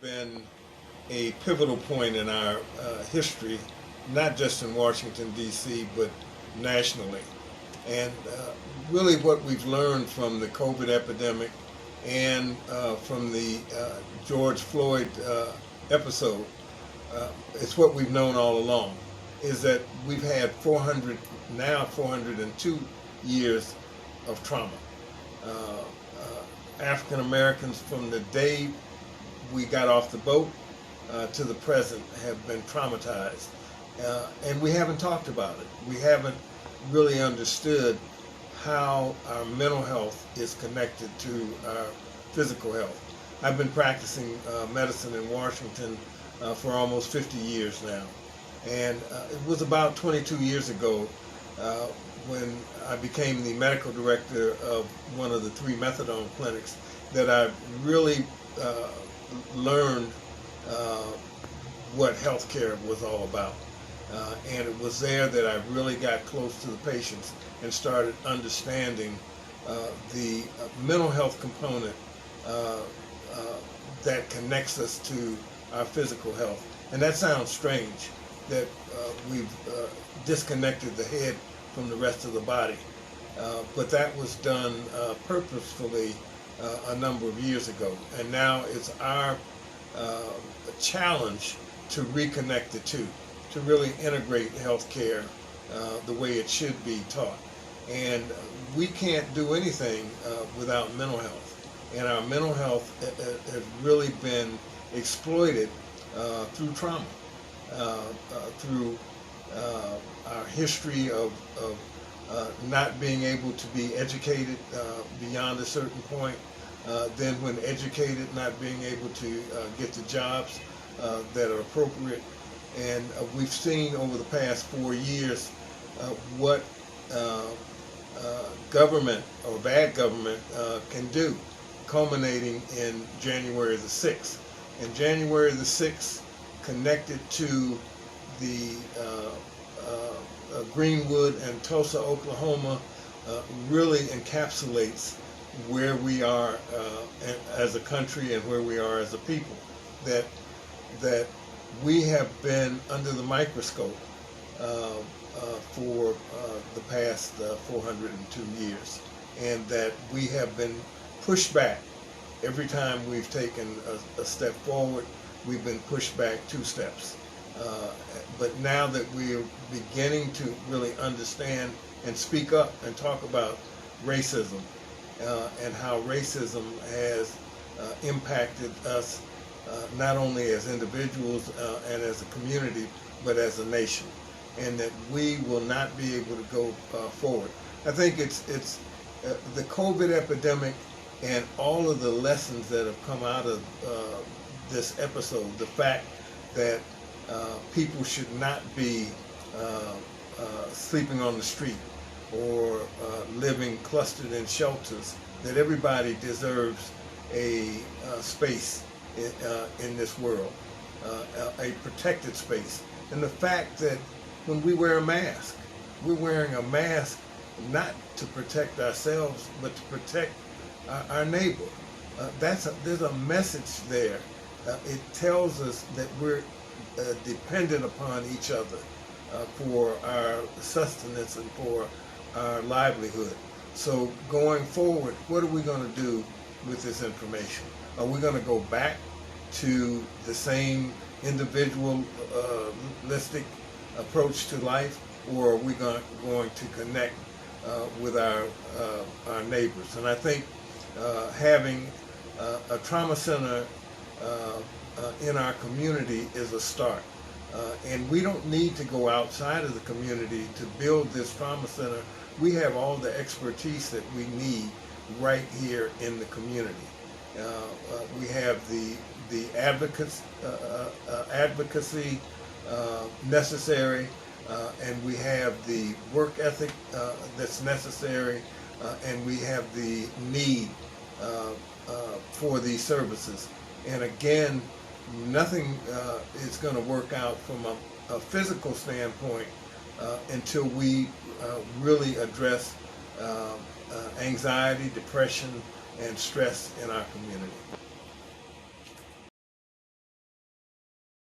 been a pivotal point in our history, not just in Washington, D.C., but nationally. And really what we've learned from the COVID epidemic and from the George Floyd episode, it's what we've known all along, is that we've had 402 years of trauma. African Americans, from the day we got off the boat to the present, have been traumatized. And we haven't talked about it. We haven't really understood how our mental health is connected to our physical health. I've been practicing medicine in Washington for almost 50 years now. And it was about 22 years ago when I became the medical director of one of the 3 methadone clinics that I really learned what healthcare was all about. And it was there that I really got close to the patients and started understanding the mental health component that connects us to our physical health. And that sounds strange, that we've disconnected the head from the rest of the body. But that was done purposefully a number of years ago. And now it's our challenge to reconnect the two, to really integrate healthcare the way it should be taught. And we can't do anything without mental health. And our mental health has really been exploited through trauma, through our history of not being able to be educated beyond a certain point, then when educated, not being able to get the jobs that are appropriate. And we've seen over the past 4 years what government or bad government can do, culminating in January the 6th. And January the 6th, connected to the Greenwood and Tulsa, Oklahoma, really encapsulates where we are as a country and where we are as a people. That we have been under the microscope for the past 402 years, and that we have been pushed back. Every time we've taken a step forward, we've been pushed back 2 steps. But now that we're beginning to really understand and speak up and talk about racism and how racism has impacted us not only as individuals and as a community, but as a nation, and that we will not be able to go forward. I think it's the COVID epidemic and all of the lessons that have come out of this episode, the fact that people should not be sleeping on the street or living clustered in shelters, that everybody deserves a space in this world, a protected space. And the fact that when we wear a mask, we're wearing a mask not to protect ourselves, but to protect our neighbor. There's a message there. It tells us that we're dependent upon each other for our sustenance and for our livelihood. So going forward, what are we going to do with this information? Are we going to go back to the same individualistic approach to life, or are we going to connect with our neighbors? And I think having a trauma center in our community is a start. And we don't need to go outside of the community to build this trauma center. We have all the expertise that we need right here in the community. We have the advocacy necessary, and we have the work ethic that's necessary, and we have the need for these services. And again, nothing is going to work out from a physical standpoint until we really address anxiety, depression, and stress in our community.